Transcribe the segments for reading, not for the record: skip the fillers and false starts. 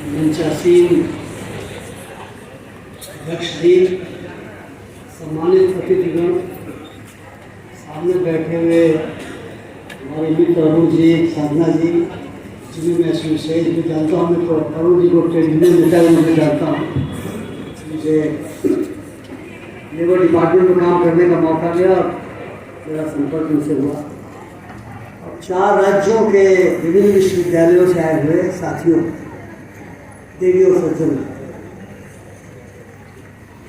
मंचासीन अध्यक्ष जी, सम्मानित अतिथिगण, सामने बैठे हुए हमारे मित्र अरुण जी, साधना जी, जिन्हें मैं सुशेष भी जानता हूँ, मैं तो अरुण जी को ट्रेनिंग नेता में जानता हूँ। मुझे लेबर डिपार्टमेंट में काम करने का मौका मिला और मेरा संपर्क उनसे हुआ। और 4 राज्यों के विभिन्न विश्वविद्यालयों से आए हुए साथियों, देवी और सज्जन,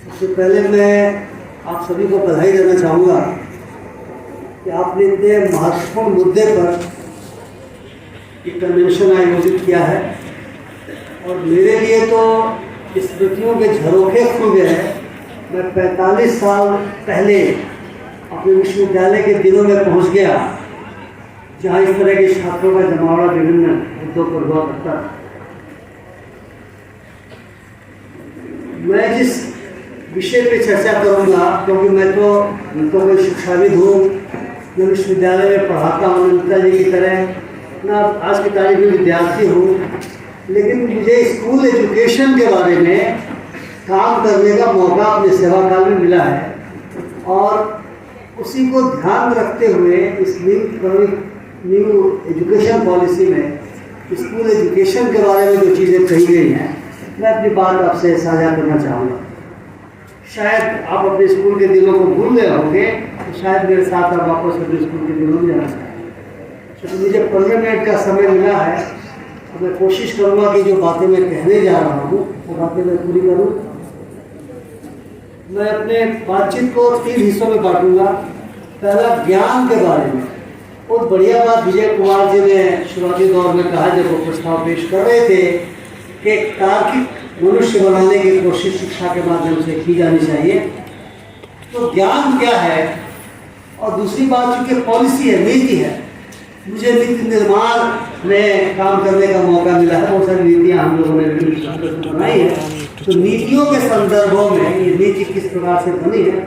सबसे पहले मैं आप सभी को बधाई देना चाहूँगा कि आपने इतने महत्वपूर्ण मुद्दे पर एक कन्वेंशन आयोजित किया है। और मेरे लिए तो स्मृतियों के झरोखे खुल गए हैं। मैं 45 साल पहले अपने विश्वविद्यालय के दिनों में पहुंच गया, जहां इस तरह के छात्रों का जमावड़ा विभिन्न मुद्दों पर हुआ करता था। मैं जिस विषय पे चर्चा करूंगा, क्योंकि मैं तो कोई शिक्षाविद हूँ, मैं विश्वविद्यालय में पढ़ाता हूँ अनंता जी की तरह, ना आज की तारीख में विद्यार्थी हूँ, लेकिन मुझे स्कूल एजुकेशन के बारे में काम करने का मौका अपने सेवा काल में मिला है। और उसी को ध्यान में रखते हुए इस न्यू एजुकेशन पॉलिसी में स्कूल एजुकेशन के बारे में जो चीज़ें कही गई हैं, मैं अपनी बात आपसे साझा करना चाहूँगा। शायद आप अपने स्कूल के दिनों को भूल गए होंगे, तो शायद मेरे साथ आप वापस अपने स्कूल के दिनों में जाना चाहें। तो मुझे 15 मिनट का समय मिला है, तो मैं कोशिश करूँगा कि जो बातें मैं कहने जा रहा हूँ वो बातें मैं पूरी करूँ। मैं अपने बातचीत को 3 हिस्सों में बांटूंगा। पहला, ज्ञान के बारे में। बहुत बढ़िया बात विजय कुमार जी ने शुरुआती दौर में कहा, जब वो प्रस्ताव पेश कर रहे थे कि तार्किक मनुष्य बनाने की कोशिश शिक्षा के माध्यम से की जानी चाहिए। तो ज्ञान क्या है, और दूसरी बात चूँकि पॉलिसी है, नीति है, मुझे नीति निर्माण में काम करने का मौका मिला है। बहुत सारी नीतियाँ हम लोगों ने बनाई है, तो नीतियों के संदर्भों में ये नीति किस प्रकार से बनी है,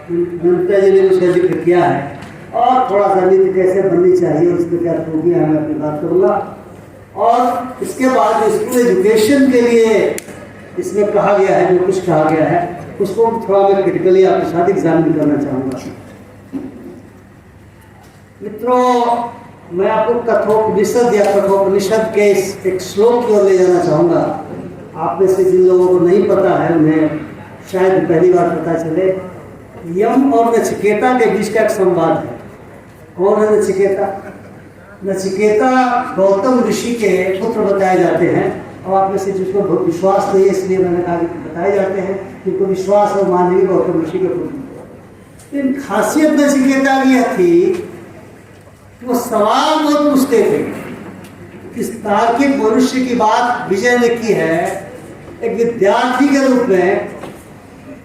अनंता जी ने उसका जिक्र किया है। और थोड़ा सा नीति कैसे बननी चाहिए, उसमें क्या खूबियाँ हैं, मैं अपनी बात करूँगा। और इसके बाद जो स्कूल एजुकेशन के लिए इसमें कहा गया है, जो कुछ कहा गया है, उसको थोड़ा मैं क्रिटिकली आपके साथ एग्जामिन करना चाहूँगा। मित्रों, मैं आपको कठोपनिषद या कठोपनिषद के एक श्लोक की ओर ले जाना चाहूँगा। आप में से जिन लोगों को नहीं पता है, उन्हें शायद पहली बार पता चले। यम और नचिकेता के बीच का एक संवाद है। कौन है नचिकेता? नचिकेता गौतम ऋषि के पुत्र बताए जाते हैं। और आप में से जिसको विश्वास नहीं है, इसलिए मैंने कहा कि बताए जाते हैं, जिनको विश्वास और मानवीय गौतम ऋषि के पुत्र। लेकिन खासियत नचिकेता की यह थी, वो सवाल बहुत पूछते थे। इस तार्किक मनुष्य की बात विजय ने की है। एक विद्यार्थी के रूप में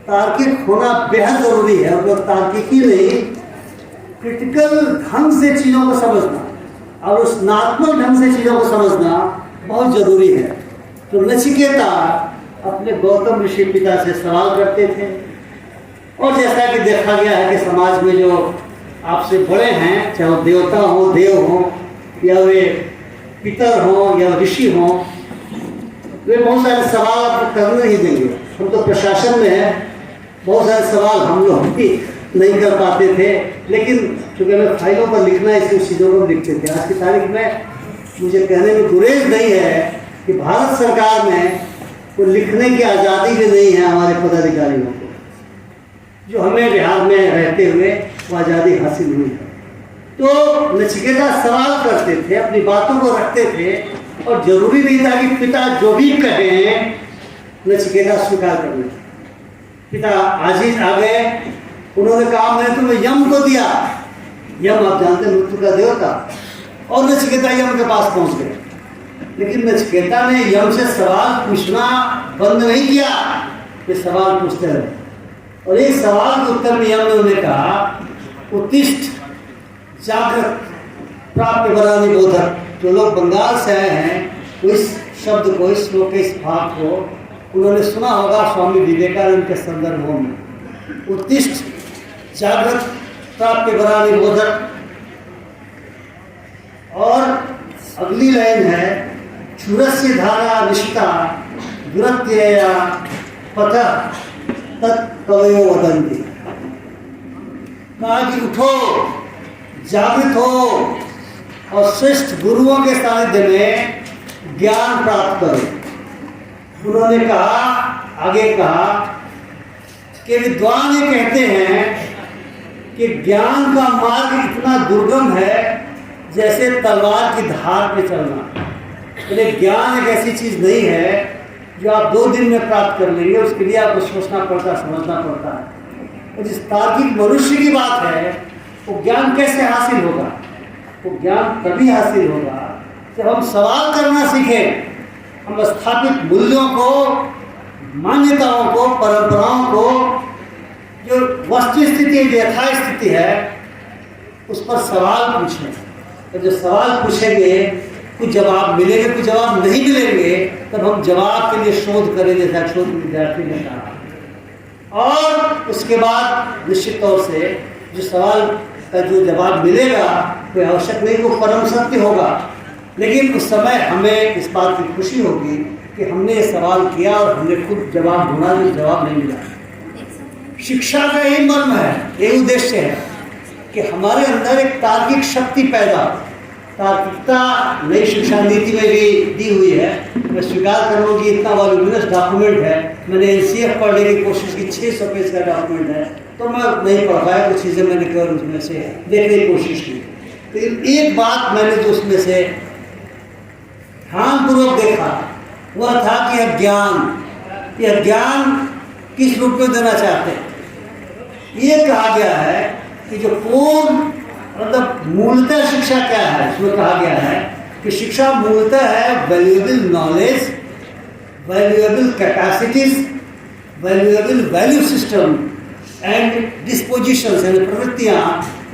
तार्किक होना बेहद जरूरी है, और तार्किक ही नहीं, क्रिटिकल ढंग से चीज़ों को समझना और रचनात्मक ढंग से चीज़ों को समझना बहुत जरूरी है। तो नचिकेता अपने गौतम ऋषि पिता से सवाल करते थे। और जैसा कि देखा गया है कि समाज में जो आपसे बड़े हैं, चाहे वो देवता हो, देव हो, या वे पितर हो या ऋषि हो, वे बहुत सारे सवाल आपको करने ही देंगे। हम तो प्रशासन में है, बहुत सारे सवाल हम लोग भी नहीं कर पाते थे, लेकिन चूँकि हमें फाइलों पर लिखना है, इसलिए चीज़ों को लिखते थे। आज की तारीख में मुझे कहने में गुरेज नहीं है कि भारत सरकार में कोई लिखने की आज़ादी भी नहीं है हमारे पदाधिकारियों को, जो हमें बिहार में रहते हुए वो आज़ादी हासिल हुई है। तो नचिकेता सवाल करते थे, अपनी बातों को रखते थे, और जरूरी नहीं था कि पिता जो भी कहें नचिकेता स्वीकार कर ले। पिता आजीज आ गए, उन्होंने कहा मैंने तुम्हें यम को दिया। यम आप जानते हैं, मृत्यु का देवता। और नचिकेता यम के पास पहुंच गए, लेकिन नचिकेता ने यम से सवाल पूछना बंद नहीं किया, वे सवाल पूछते रहे। और एक सवाल के उत्तर में यम ने उन्हें कहा, उत्तिष्ठ जागृत प्राप्त बरानी बोधक। जो लोग बंगाल से आए हैं, वो इस शब्द को, इस श्लोक के इस भाग को उन्होंने सुना होगा स्वामी विवेकानंद के संदर्भों में। उत्तिष्ठ जागृत प्राप्त बरानी बोधक। और अगली लाइन है, क्षुरस्य धारा निष्ठा दुरत्यया पथः तत् कवयो वदन्ति। कहा कि उठो, जागृत हो और श्रेष्ठ गुरुओं के सानिध्य में ज्ञान प्राप्त करो। उन्होंने कहा, आगे कहा कि विद्वान ये कहते हैं कि ज्ञान का मार्ग इतना दुर्गम है जैसे तलवार की धार पे चलना। लेकिन ज्ञान एक ऐसी चीज़ नहीं है जो आप 2 दिन में प्राप्त कर लेंगे, उसके लिए आपको सोचना पड़ता, समझना पड़ता है। और जिस तार्किक मनुष्य की बात है, वो ज्ञान कैसे हासिल होगा? वो ज्ञान तभी हासिल होगा जब हम सवाल करना सीखें, हम स्थापित मूल्यों को, मान्यताओं को, परंपराओं को, जो वस्तु स्थिति, जो यथा स्थिति है, उस पर सवाल पूछें। तो जो सवाल पूछेंगे कुछ जवाब मिलेंगे, कुछ जवाब नहीं मिलेंगे, तब हम जवाब के लिए शोध करें, जैसा शोध विद्यार्थी ने कहा। और उसके बाद निश्चित तौर से जो सवाल का जो जवाब मिलेगा कोई आवश्यक नहीं, वो परम सत्य होगा। लेकिन उस समय हमें इस बात की खुशी होगी कि हमने ये सवाल किया और हमने खुद जवाब ढूंढा, जो जवाब नहीं मिला। शिक्षा का यही मर्म है, यही उद्देश्य है कि हमारे अंदर एक तार्किक शक्ति पैदा। तार्किकता नई शिक्षा नीति में भी दी हुई है। मैं स्वीकार करूँ कि इतना वॉल्यूमिनस डॉक्यूमेंट है, मैंने NCF पढ़ने की कोशिश की, 600 पेज का डॉक्यूमेंट है, तो मैं नहीं पढ़ पाया, कुछ चीज़ें मैंने केवल उसमें से देखने की कोशिश की। लेकिन एक बात मैंने जो उसमें से ध्यानपूर्वक देखा, वह था कि यह ज्ञान किस रूप में देना चाहते हैं। ये कहा गया है कि जो पूर्ण मतलब मूलतः शिक्षा क्या है, उसमें कहा गया है कि शिक्षा मूलतः है valuable knowledge, valuable capacities, valuable value system and dispositions, यानी प्रवृत्तियाँ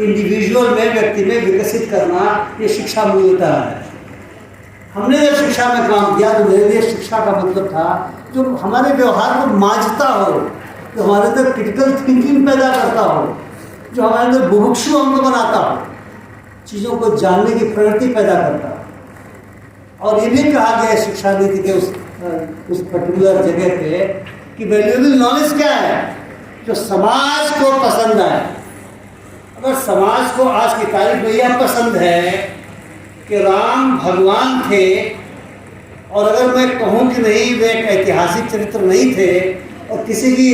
इंडिविजुअल में, व्यक्ति में विकसित करना, ये शिक्षा मूलतः है। हमने जब शिक्षा में काम किया तो मेरे लिए शिक्षा का मतलब था जो हमारे व्यवहार को मांझता हो, जो हमारे अंदर क्रिटिकल थिंकिंग पैदा करता हो, जो हमारे अंदर बुभुक्षु अंग बनाता हो, चीज़ों को जानने की प्रवृत्ति पैदा करता हो। और ये भी कहा गया है शिक्षा नीति के उस पर्टिकुलर जगह पे कि वैल्यूएबल नॉलेज क्या है, जो समाज को पसंद आए। अगर समाज को आज की तारीख में यह पसंद है कि राम भगवान थे, और अगर मैं कहूँ कि नहीं वे एक ऐतिहासिक चरित्र नहीं थे, और किसी की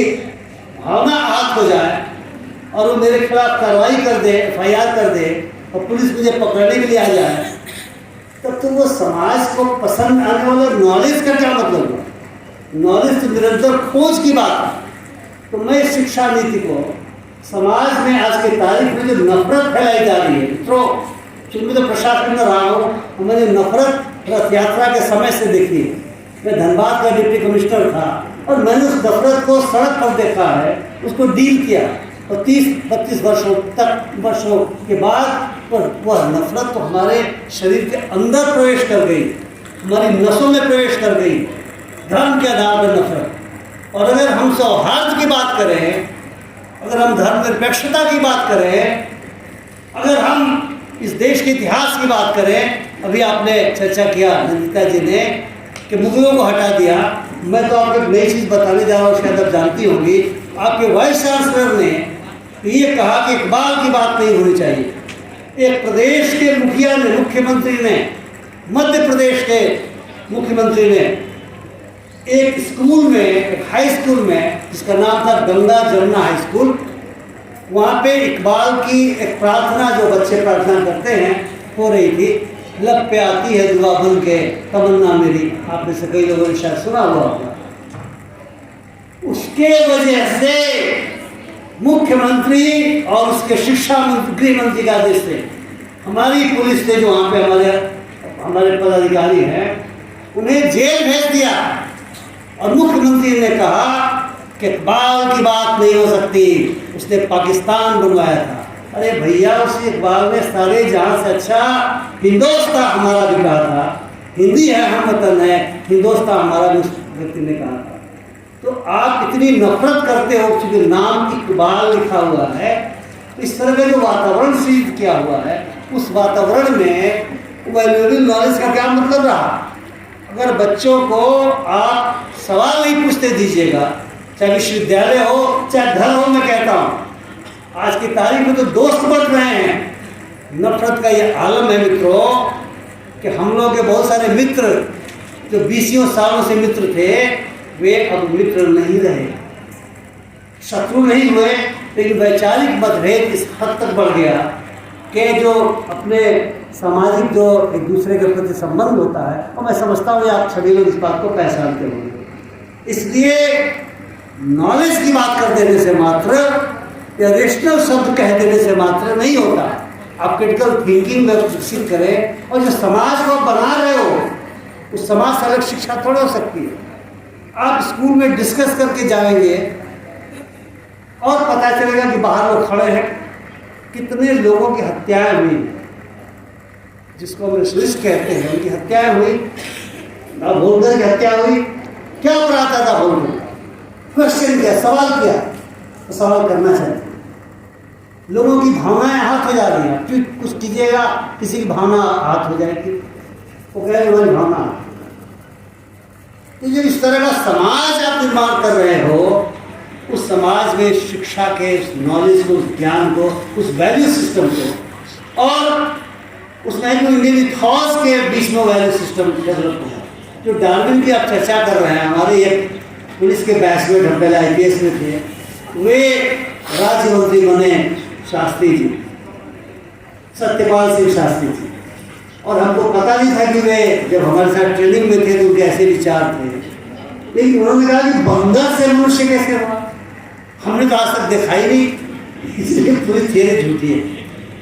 भावना आहत हो जाए और वो मेरे खिलाफ कार्रवाई कर दे, FIR कर दे, और पुलिस मुझे पकड़ने के लिए आ जाए, तब तो वो समाज को पसंद आने वाला नॉलेज का क्या मतलब हुआ? नॉलेज तो निरंतर खोज की बात है। तो मैं शिक्षा नीति को समाज में आज की तारीख में जो नफरत फैलाई जा रही है, तो मैं तो प्रशासन में रहा हूँ, मैंने नफरत रथ यात्रा के समय से देखी है। मैं धनबाद का डिप्टी कमिश्नर था और मैंने उस नफरत को सड़क पर देखा है, उसको डील किया, और 30-32 वर्षों के बाद वह नफरत तो हमारे शरीर के अंदर प्रवेश कर गई, हमारी नसों में प्रवेश कर गई, धर्म के आधार पर नफरत। और अगर हम सौहार्द की बात करें, अगर हम धर्मनिरपेक्षता की बात करें, अगर हम इस देश के इतिहास की बात करें, अभी आपने चर्चा किया नंदिता जी ने कि मुगलों को हटा दिया। मैं तो आपको एक नई चीज़ बताने जा रहा हूँ, शायद आप जानती होंगी। आपके वाइस चांसलर ने ये कहा कि इकबाल की बात नहीं होनी चाहिए। एक प्रदेश के मुखिया ने, मुख्यमंत्री ने, मध्य प्रदेश के मुख्यमंत्री ने एक स्कूल में, एक हाई स्कूल में, जिसका नाम था गंगा जमुना हाई स्कूल, वहाँ पे इकबाल की एक प्रार्थना, जो बच्चे प्रार्थना करते हैं, हो रही थी। लब पे आती है दुआ बन के तमन्ना मेरी, आपने से कई लोगों ने शायद सुना हुआ होगा। उसके वजह से मुख्यमंत्री और उसके शिक्षा मंत्री, गृह मंत्री का आदेश से हमारी पुलिस ने, जो वहाँ पे हमारे पदाधिकारी हैं, उन्हें जेल भेज दिया। और मुख्यमंत्री ने कहा कि इकबाल की बात नहीं हो सकती, उसने पाकिस्तान बनवाया था। अरे भैया, उस इकबाल ने सारे जहाँ से अच्छा हिंदुस्तान हमारा भी कहा था, हिंदी है हम वतन है, हिंदुस्तान हमारा भी उस व्यक्ति ने कहा था। तो आप इतनी नफरत करते हो क्योंकि नाम इकबाल लिखा हुआ है। इस तरह का जो वातावरण सृजित किया हुआ है, उस वातावरण में वैल्यूएबल नॉलेज का क्या मतलब रहा? अगर बच्चों को आप सवाल नहीं पूछते दीजिएगा, चाहे विश्वविद्यालय हो चाहे घर हो, मैं कहता हूँ आज की तारीख में तो दोस्त बन रहे हैं। नफरत का ये आलम है मित्रों कि हम लोग के बहुत सारे मित्र जो 20 सालों से मित्र थे वे अब मित्र नहीं रहे, शत्रु नहीं हुए, लेकिन वैचारिक मतभेद इस हद तक बढ़ गया कि जो अपने सामाजिक जो एक दूसरे के प्रति संबंध होता है, और मैं समझता हूँ आप सभी लोग इस बात को पहचानते होंगे। इसलिए नॉलेज की बात कर देने से मात्र या रेशनल शब्द कह देने से मात्र नहीं होता। आप क्रिटिकल थिंकिंग में विकसित करें, और जो समाज को बना रहे हो उस समाज से अलग शिक्षा थोड़ी हो सकती है। आप स्कूल में डिस्कस करके जाएंगे और पता चलेगा कि बाहर लोग खड़े हैं, कितने लोगों की हत्याएं हुई, जिसको हम रिस्ट कहते हैं, उनकी हत्याएं हुई। अब होलकर की हत्या हुई, क्या अपराध था होलकर? क्वेश्चन किया, सवाल किया, तो सवाल करना चाहिए। लोगों की भावनाएं आहत हो जा रही हैं, क्यों कुछ कीजिएगा किसी की भावना आहत हो जाएगी, वो कह रहे हमारी भावना। तो जो इस तरह का समाज आप निर्माण कर रहे हो, उस समाज में शिक्षा के नॉलेज को, उस ज्ञान को, उस वैल्यू सिस्टम को, और उसमें जो इंडियन इथॉस के बीच में वैल्यू सिस्टम डेवलप हुआ, जो डार्विन की आप चर्चा कर रहे हैं। हमारे एक पुलिस के बैचमेट हम पहले IPS में थे, वे राज्य मंत्री बने शास्त्री जी, सत्यपाल सिंह शास्त्री जी, और हमको पता नहीं था कि वे जब हमारे साथ ट्रेनिंग में थे तो उनके ऐसे विचार थे। लेकिन उन्होंने कहा कि बंदर से मनुष्य कैसे हुआ, हमने तो आज तक देखा ही नहीं, इसलिए पूरी थियरी झूठी है।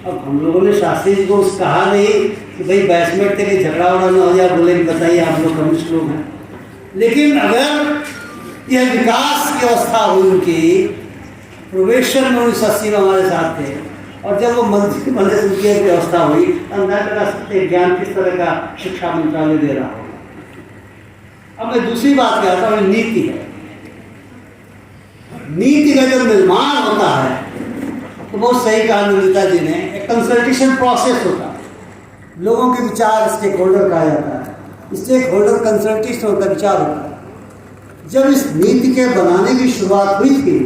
अब हम लोगों ने शास्त्री जी को उस कहा नहीं कि भाई बैचमेट थे कि झगड़ा उड़ा ना हो जाए, बोले बताइए आप लोग कम्युनिस्ट लोग हैं। लेकिन अगर यह विकास की अवस्था हुई उनकी, प्रोबेशन में 1980 में हमारे साथ थे, और जब वो मंत्री बने तो उनकी एक व्यवस्था हुई, अंदाजा लगा सकते ज्ञान किस तरह का शिक्षा मंत्रालय दे रहा हो। अब मैं दूसरी बात कहता हूँ, नीति है। नीति का जब निर्माण होता है तो बहुत सही कहा नंदिता जी ने, एक कंसल्टेशन प्रोसेस होता है, लोगों के विचार स्टेक होल्डर कहा जाता है, स्टेक होल्डर कंसल्टेशन होता है, विचार होता है। जब इस नीति के बनाने की शुरुआत हुई थी,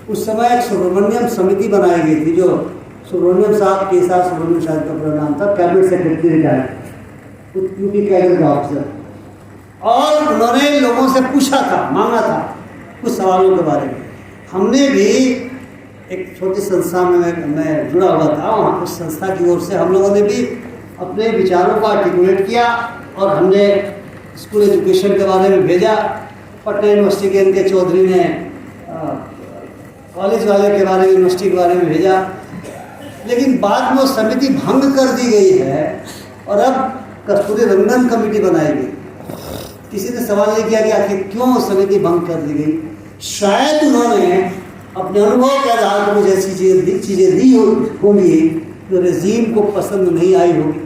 उस समय एक सुब्रमण्यम समिति बनाई गई थी, जो सुब्रमण्यम साहब के साथ सुब्रमण्यम साहब का पूरा नाम था, cabinet secretary retired, UP cabinet officer, और उन्होंने लोगों से पूछा था, मांगा था कुछ सवालों के बारे में। हमने भी एक छोटी संस्था में मैं जुड़ा हुआ था, वहाँ उस संस्था की ओर से हम लोगों ने भी अपने विचारों को आर्टिकुलेट किया, और हमने स्कूल एजुकेशन के बारे में भेजा। पटना यूनिवर्सिटी के इनके चौधरी ने कॉलेज वाले के बारे में, यूनिवर्सिटी के बारे में भेजा। लेकिन बाद में वो समिति भंग कर दी गई है, और अब कस्तूरी रंगन कमेटी बनाई गई। किसी ने सवाल नहीं किया कि आखिर क्यों वो समिति भंग कर दी गई। शायद उन्होंने अपने अनुभव के आधार पर कुछ ऐसी चीज़ें दी होंगी जो रेजीम को पसंद नहीं आई होगी,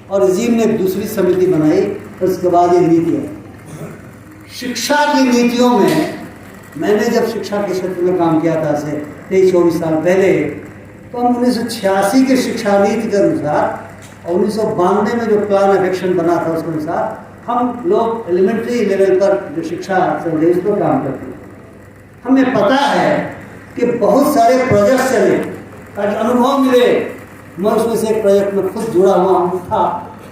और रेजीम ने दूसरी समिति बनाई, और उसके बाद ये नीति है। शिक्षा की नीतियों में मैंने जब शिक्षा के क्षेत्र में काम किया था से 23-24 साल पहले, तो हम 1986 के शिक्षा नीति के अनुसार और 1992 में जो प्लान ऑफ एक्शन बना था उसके अनुसार हम लोग एलिमेंट्री लेवल पर जो शिक्षा चल रही है उस पर काम करते हैं। हमें पता है कि बहुत सारे प्रोजेक्ट चले ताकि अनुभव मिले। मैं उसमें से एक प्रोजेक्ट में खुद जुड़ा हुआ हूँ, था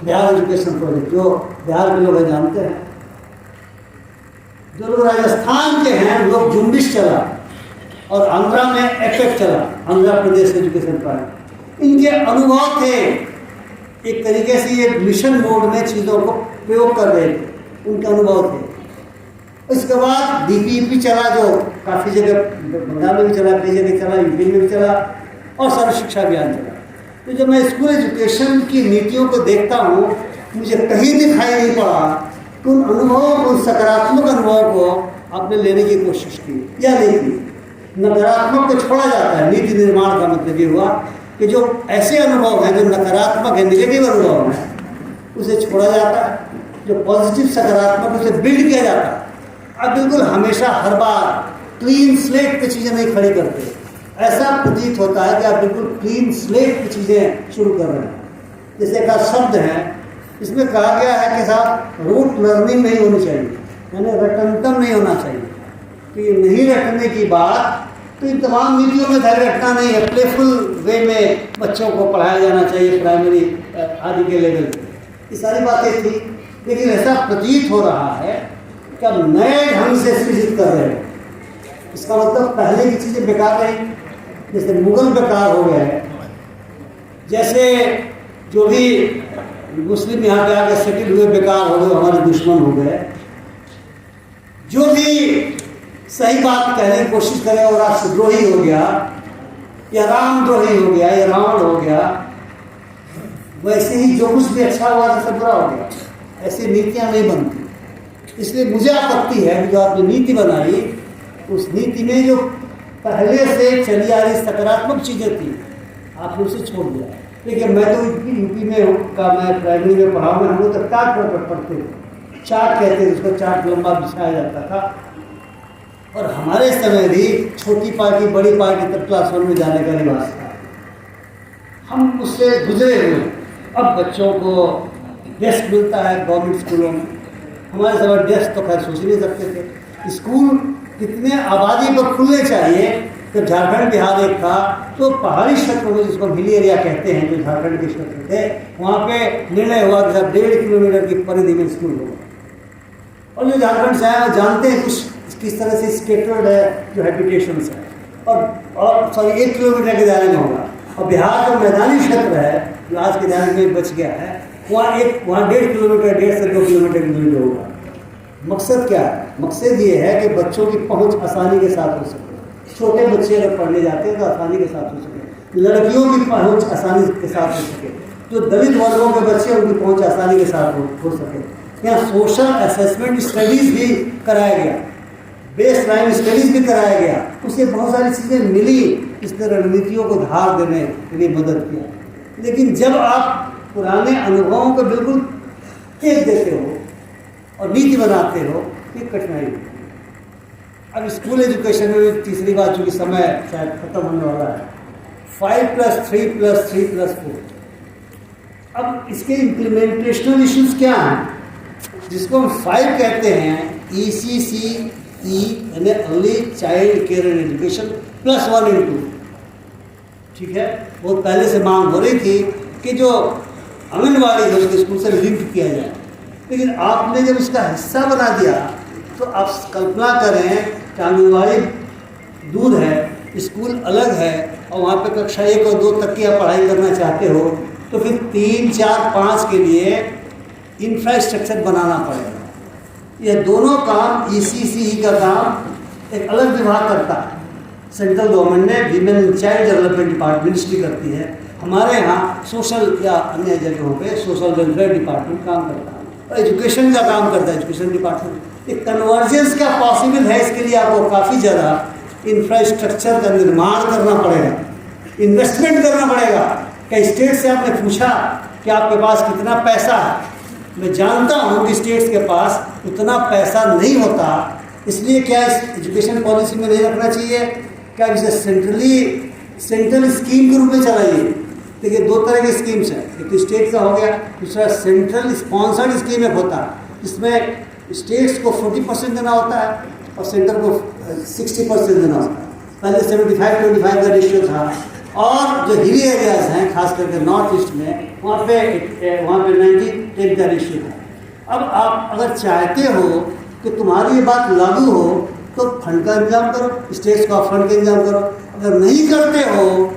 बिहार एजुकेशन प्रोजेक्ट, जो बिहार के लोग जानते हैं। जो लोग राजस्थान के हैं लोग जुम्बिश चला, और आंध्रा में एफेक्ट चला, आंध्र प्रदेश एजुकेशन प्रोजेक्ट। इनके अनुभव थे, एक तरीके से ये मिशन मोड में चीज़ों को प्रयोग कर रहे थे, उनके अनुभव थे। उसके बाद DPEP चला, जो काफ़ी जगह बंगाल में भी चला, कई जगह चला, यूपी में भी चला, और सर्व शिक्षा अभियान चला। तो जब मैं स्कूल एजुकेशन की नीतियों को देखता हूँ, मुझे कहीं दिखाई नहीं पड़ा कि उन अनुभवों को, उन सकारात्मक अनुभवों को आपने लेने की कोशिश की या नहीं की। नकारात्मक को छोड़ा जाता है। नीति निर्माण का मतलब ये हुआ कि जो ऐसे अनुभव हैं जो नकारात्मक है, निगेटिव अनुभव है, उसे छोड़ा जाता है, जो पॉजिटिव सकारात्मक उसे बिल्ड किया जाता है। अब बिल्कुल हमेशा हर बार क्लीन स्लेट पे चीज़ें नहीं खड़ी करते। ऐसा प्रतीत होता है कि आप बिल्कुल क्लीन स्लेट पे चीज़ें शुरू कर रहे हैं। जैसे एक शब्द है इसमें कहा गया है कि साहब रूट लर्निंग नहीं होनी चाहिए, यानी रटनतम नहीं होना चाहिए। तो ये नहीं रटने की बात, तो इन तमाम नीतियों में धैर्य रखना नहीं है। प्लेफुल वे में बच्चों को पढ़ाया जाना चाहिए प्राइमरी आदि के लेवल पे, ये सारी बातें थी। लेकिन ऐसा प्रतीत हो रहा है कि अब नए ढंग से सृजित कर रहे हैं। इसका मतलब पहले की चीज़ें बेकार रही, जैसे मुगल बेकार हो गए, जैसे जो भी मुस्लिम यहाँ पे आके सेटल हुए बेकार हो गए, हमारे दुश्मन हो गए। जो भी सही बात कहने की कोशिश करे और राष्ट्रद्रोही हो गया, या रामद्रोही हो गया, या रावण हो गया, वैसे ही जो कुछ भी अच्छा हुआ था सब बुरा हो गया। ऐसी नीतियाँ नहीं बनती। इसलिए मुझे आपत्ति है कि जो आपने नीति बनाई, उस नीति में जो पहले से चली आ रही सकारात्मक चीज़ें थी, आपने उसे छोड़ दिया। देखिए, मैं तो यूपी में का मैं प्राइमरी में पढ़ा हूँ, हम लोग तो चार्ट पर पढ़ते थे, चार्ट कहते थे उसको, चार्ट लंबा बिछाया जाता था। और हमारे समय भी छोटी पार्टी बड़ी पार्टी तक क्लास 1 में जाने का रिवाज था। हम उससे गुजरे हुए। अब बच्चों को डेस्क मिलता है गवर्नमेंट स्कूलों में। हमारे समय डेस्क तो खैर सोच ही नहीं सकते थे। स्कूल कितने आबादी पर खुलने चाहिए। जब झारखंड बिहार एक था तो पहाड़ी क्षेत्रों में, जिसको हिली एरिया कहते हैं, जो झारखंड के क्षेत्र थे, वहाँ पे निर्णय हुआ कि 1.5 किलोमीटर की परिधि में स्कूल होगा। और जो झारखंड से आए जानते हैं कुछ किस तरह से स्केटर्ड है जो हैबिटेशंस है, और सॉरी 1 किलोमीटर के दायरे में होगा। और बिहार जो मैदानी क्षेत्र है, जो आज के दायरे में बच गया है, वहाँ 1.5 किलोमीटर, 1.5 से 2 किलोमीटर की दूरी पे होगा। मकसद क्या है? मकसद ये है कि बच्चों की पहुँच आसानी के साथ हो सके। छोटे बच्चे अगर पढ़ने जाते हैं तो आसानी के साथ हो सके, लड़कियों की पहुँच आसानी के साथ हो सके, जो दलित वर्गों के बच्चे उनकी पहुँच आसानी के साथ हो सके। यहाँ सोशल असेसमेंट स्टडीज़ भी कराया गया, बेस लाइन स्टडीज़ भी कराया गया, उससे बहुत सारी चीज़ें मिली। इसने रणनीतियों को धार देने के लिए मदद किया। लेकिन जब आप पुराने अनुभवों को बिल्कुल फेंक देते हो और नीति बनाते हो, ये कठिनाई है। अब स्कूल एजुकेशन में तीसरी बात, चूँकि समय शायद खत्म होने वाला है, 5+3+3+4। अब इसके इम्प्लीमेंटेशनल इश्यूज क्या हैं, जिसको हम 5 कहते हैं, ECCE यानी early child care and education +1 and 2। ठीक है, वो पहले से मांग हो रही थी कि जो आंगनबाड़ी है उसको स्कूल से लिंक किया जाए। लेकिन आपने जब इसका हिस्सा बना दिया तो आप कल्पना करें कि आंगनबाड़ी दूर है, स्कूल अलग है, और वहाँ पे कक्षा 1 और 2 तक की आप पढ़ाई करना चाहते हो, तो फिर 3, 4, 5 के लिए इंफ्रास्ट्रक्चर बनाना पड़ेगा। यह दोनों काम ECCE का काम एक अलग विभाग करता है। सेंट्रल गवर्नमेंट ने women and child development department ministry करती है। हमारे यहाँ सोशल या अन्य जगहों पे सोशल वेलफेयर डिपार्टमेंट काम करता है, और एजुकेशन का काम करता है एजुकेशन डिपार्टमेंट। एक कन्वर्जेंस क्या पॉसिबल है, इसके लिए आपको काफ़ी ज़्यादा इंफ्रास्ट्रक्चर का निर्माण करना पड़ेगा, इन्वेस्टमेंट करना पड़ेगा। क्या स्टेट से आपने पूछा कि आपके पास कितना पैसा है? मैं जानता हूँ कि स्टेट्स के पास उतना पैसा नहीं होता, इसलिए क्या इस एजुकेशन पॉलिसी में नहीं रखना चाहिए? क्या इसे सेंट्रल स्कीम के रूप में चलाइए। देखिए, 2 तरह की स्कीम्स हैं, एक तो स्टेट का हो गया, दूसरा सेंट्रल स्पॉन्सर्ड स्कीम एक होता है। इसमें स्टेट्स को 40% देना होता है और सेंटर को 60% देना होता है। पहले 75-25 का रेशियो था, और जो हिली एरियाज हैं खास करके नॉर्थ ईस्ट में, वहाँ पे 90-10 का रेशियो था। अब आप अगर चाहते हो कि तुम्हारी ये बात लागू हो तो फंड का इंतजाम करो, स्टेट्स का फंड का इंतजाम करो। अगर नहीं करते हो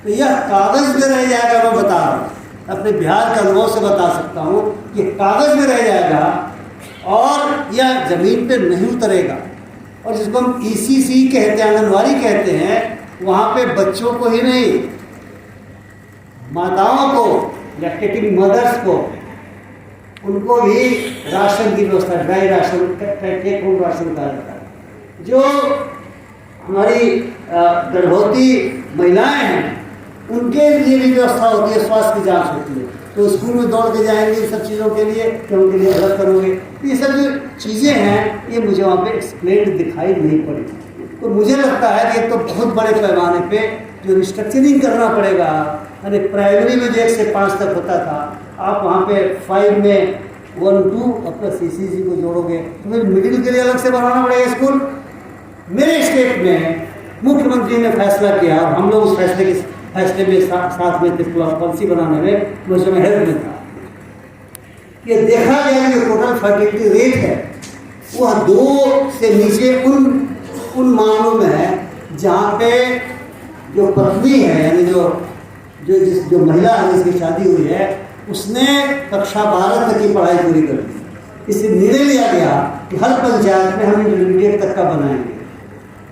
तो यह कागज़ में रह जाएगा। मैं बता रहा हूँ, अपने बिहार के अनुभव से बता सकता हूँ कि कागज़ में रह जाएगा और यह ज़मीन पे नहीं उतरेगा। और जिसको हम ECCE कहते हैं, आंगनबाड़ी कहते हैं, वहाँ पे बच्चों को ही नहीं, माताओं को, लैक्टेटिंग मदर्स को, उनको भी राशन की व्यवस्था, dry ration, take home ration कहा जाता है। जो हमारी गर्भवती महिलाएं हैं, उनके लिए भी व्यवस्था होती है, स्वास्थ्य की जांच होती है। तो स्कूल में दौड़ के जाएंगे इन सब चीज़ों के लिए कि उनके लिए अलग करोगे। ये सब जो चीज़ें हैं, ये मुझे वहाँ पे एक्सप्लेन दिखाई नहीं पड़ी। तो मुझे लगता है कि एक तो बहुत बड़े पैमाने पे जो रिस्ट्रक्चरिंग करना पड़ेगा। यानी प्राइमरी में जो 1 से 5 तक होता था, आप वहाँ पे 5 में 1 2 अपना CCC को जोड़ोगे तो फिर मिडिल के लिए अलग से बनाना पड़ेगा स्कूल। मेरे स्टेट में मुख्यमंत्री ने फैसला किया और हम लोग उस फैसले में साथ में थे, पॉलिसी बनाने में, मुझे में हेल्प में था। ये देखा गया कि टोटल फर्टिलिटी रेट है वह 2 से नीचे उन मामलों में है जहाँ पे जो पत्नी है, यानी जो महिला है जिसकी शादी हुई है, उसने कक्षा 12 तक की पढ़ाई पूरी कर दी। इससे निर्णय लिया गया कि हर पंचायत में हम इंटरमीडिएट तक का बनाएंगे।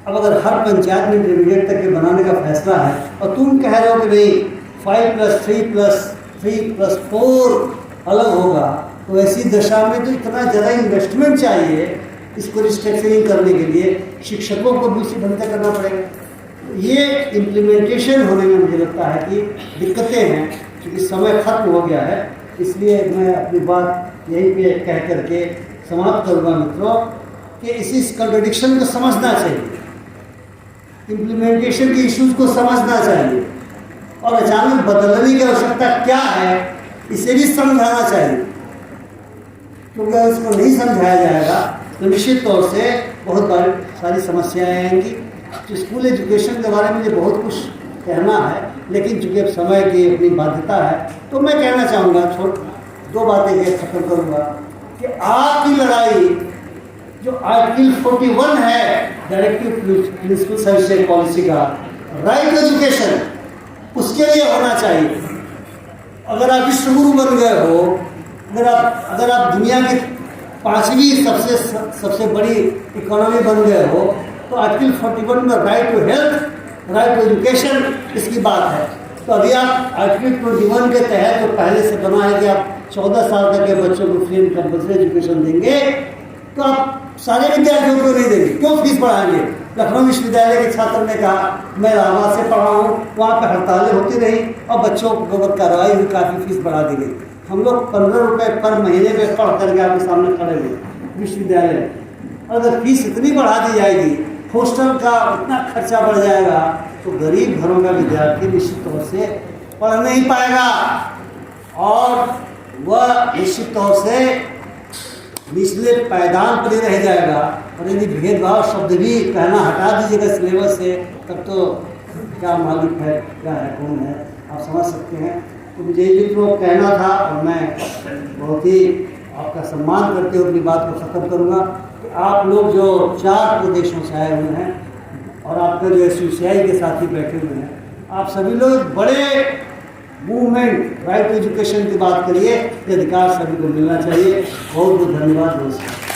अब अगर हर पंचायत में इंटरमीडिएट तक के बनाने का फैसला है और तुम कह रहे हो कि नहीं 5+3+3+4 अलग होगा, तो ऐसी दशा में तो इतना ज़्यादा इन्वेस्टमेंट चाहिए इसको रिस्ट्रक्चरिंग करने के लिए, शिक्षकों को भी उसी ढंग से करना पड़ेगा। ये इम्प्लीमेंटेशन होने में मुझे लगता है कि दिक्कतें हैं, क्योंकि समय खत्म हो गया है। इसलिए मैं अपनी बात यहीं पे कह करके समाप्त करूँगा मित्रों कि इस कंट्रडिक्शन को समझना चाहिए, इम्प्लीमेंटेशन के इश्यूज को समझना चाहिए और अचानक बदलने की आवश्यकता क्या है इसे भी समझाना चाहिए, क्योंकि अगर इसको नहीं समझाया जाएगा तो निश्चित तौर से बहुत सारी समस्याएं आएंगी। तो स्कूल एजुकेशन के बारे में मुझे बहुत कुछ कहना है, लेकिन चूँकि अब समय की अपनी बाध्यता है तो मैं कहना चाहूँगा, 2 बातें कह खत्म करूँगा कि आपकी लड़ाई जो आर्टिकल 41 है डायरेक्टिव प्रिंसिपल सर्विस पॉलिसी का, राइट एजुकेशन, उसके लिए होना चाहिए। अगर आप विश्वगुरु बन गए हो, अगर आप दुनिया की 5वीं सबसे बड़ी इकोनॉमी बन गए हो, तो आर्टिकल 41 में right to health, right to education इसकी बात है। तो अभी आप आर्टिकल 21 के तहत जो पहले से बना है कि आप 14 साल तक के बच्चों को फ्री एंड कंपल्सरी एजुकेशन देंगे, तो आप सारे विद्यार्थियों को नहीं देंगे, क्यों फीस बढ़ाएंगे? लखनऊ विश्वविद्यालय के छात्र ने कहा मैं इलाहाबाद से पढ़ा हूँ, वहाँ पर हड़तालें होती रही और बच्चों को बहुत कार्रवाई हुई, काफ़ी फीस बढ़ा दी गई। हम लोग 15 रुपये पर महीने में पढ़ करके आपके सामने खड़े हुए विश्वविद्यालय। अगर फीस इतनी बढ़ा दी जाएगी, हॉस्टल का इतना खर्चा बढ़ जाएगा, तो गरीब घरों का विद्यार्थी निश्चित तौर से पढ़ नहीं पाएगा और वह निश्चित तौर से निचले पायदान पर ही रह जाएगा। और यदि भेदभाव शब्द भी कहना हटा दीजिएगा सिलेबस से, तब तो क्या मालिक है, क्या है, कौन है, आप समझ सकते हैं। तो मुझे ये तो कहना था और मैं बहुत ही आपका सम्मान करते हुए अपनी बात को ख़त्म करूँगा कि आप लोग जो 4 प्रदेशों से आए हुए हैं और आपका जो SUCI के साथी बैठे हुए हैं, आप सभी लोग बड़े मूवमेंट राइट टू एजुकेशन की बात करिए, ये अधिकार सभी को मिलना चाहिए। बहुत बहुत धन्यवाद, नमस्कार।